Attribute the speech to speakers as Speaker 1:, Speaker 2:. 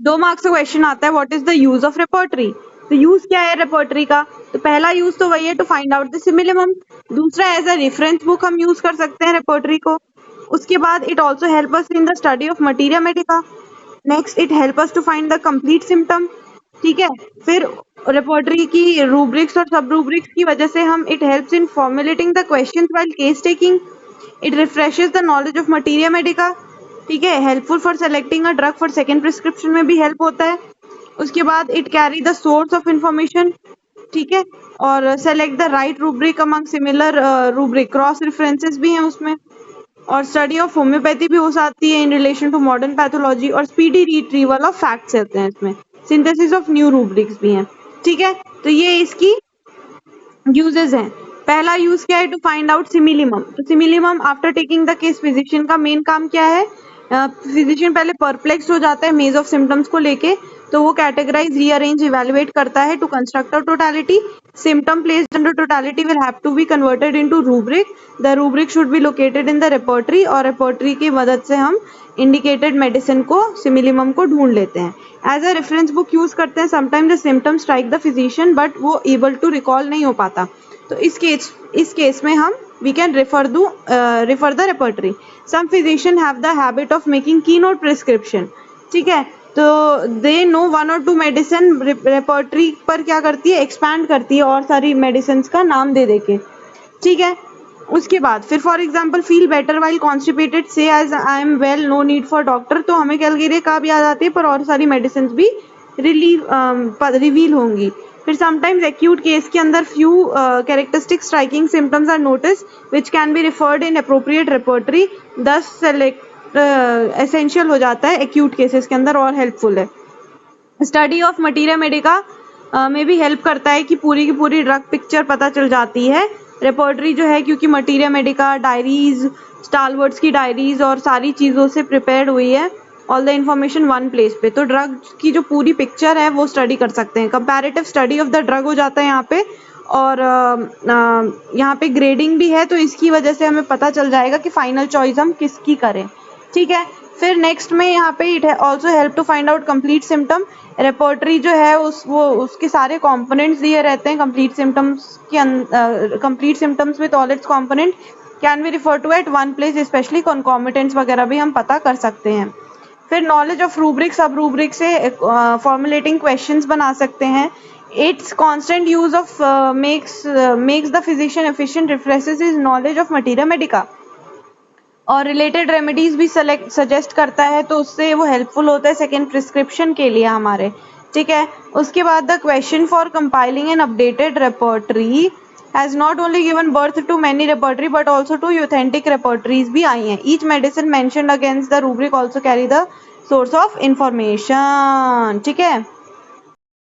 Speaker 1: 2 marks का question आता है what is the use of repertory. तो यूज क्या है रेपर्टरी का? तो पहला यूज तो वही है to find out the similimum. दूसरा एज अ रेफरेंस बुक हम यूज कर सकते हैं रेपर्टरी को। उसके बाद it also help us in the study of materia medica. Next it help us to find the complete symptom. ठीक है, फिर रेपर्टरी की रूब्रिक्स और सब रूब्रिक्स की वजह से हम it helps in formulating the questions while case taking. It refreshes the knowledge of materia Medica. ठीक है, helpful for selecting a drug for second prescription में भी हेल्प होता है। उसके बाद it carry the source of information. ठीक है, और select the right rubric among similar rubric, cross references भी हैं उसमें। और स्टडी ऑफ होम्योपैथी भी हो सकती है in relation to modern pathology, और स्पीडी रिट्रीवल ऑफ फैक्ट्स रहते हैं इसमें। सिंथेसिस ऑफ न्यू रूब्रिक्स भी हैं। ठीक है, तो ये इसकी यूजेस हैं। पहला यूज क्या है? To find out simillimum. तो simillimum after taking the case physician का मेन काम क्या है? फिजिशियन पहले परप्लेक्स्ड हो जाता है मेज ऑफ सिम्टम्स को लेके, तो वो कैटेगराइज, रीअरेंज, इवैल्यूएट करता है to construct a totality. Symptom placed under totality will have to be converted into rubric. The rubric should be located in the repertory, और रेपर्टरी की मदद से हम इंडिकेटेड मेडिसिन को, सिमिलिमम को ढूंढ लेते हैं। As a reference book use करते हैं। Sometimes the symptoms strike the physician but वो एबल टू रिकॉल नहीं हो पाता, तो इस केस में हम we can refer the repertory. Some physician have the habit of making keynote prescription. ठीक है, तो they know one or two medicine, repertory पर क्या करती है? expand करती है और सारी medicines का नाम दे देके। ठीक है, उसके बाद फिर for example feel better while constipated, say as I am well, no need for doctor. तो हमें कैलगेरिया कब याद आती है? पर और सारी मेडिसिन भी रिवील होंगी। फिर समटाइम्स एक्यूट केस के अंदर few characteristic striking symptoms are notice which can be referred in appropriate repertory. 10 select essential हो जाता है एक्यूट केसेस के अंदर और हेल्पफुल है। स्टडी ऑफ मटीरिया मेडिका में भी हेल्प करता है कि पूरी की पूरी ड्रग पिक्चर पता चल जाती है। रेपर्टरी जो है, क्योंकि मटीरिया मेडिका डायरीज, स्टालवर्ड्स की डायरीज और सारी चीज़ों से प्रिपेयर्ड हुई है, all the information one place पे, तो ड्रग की जो पूरी पिक्चर है वो स्टडी कर सकते हैं। Comparative study of the drug हो जाता है यहाँ पे, और यहाँ पे ग्रेडिंग भी है, तो इसकी वजह से हमें पता चल जाएगा कि फाइनल चॉइस हम किसकी करें। ठीक है, फिर नेक्स्ट में यहाँ पे it also help to find out complete symptom. Repertory जो है उसके सारे कंपोनेंट्स दिए रहते हैं कंप्लीट सिम्टम्स के complete symptoms with all its component can be refer to at one place, specially concomitants वगैरह भी हम पता कर सकते हैं। फिर knowledge of rubric, sub rubric से फॉर्मुलेटिंग क्वेश्चंस बना सकते हैं। Its constant use of makes the physician efficient, refreshes his knowledge of materia Medica, और रिलेटेड रेमेडीज भी सजेस्ट करता है, तो उससे वो हेल्पफुल होता है सेकेंड प्रिस्क्रिप्शन के लिए हमारे। ठीक है, उसके बाद the question for compiling an updated repertory has not only given birth to many repertory but also to authentic repertories भी आई हैं। Each medicine mentioned against the rubric also carry the source of information. ठीक है,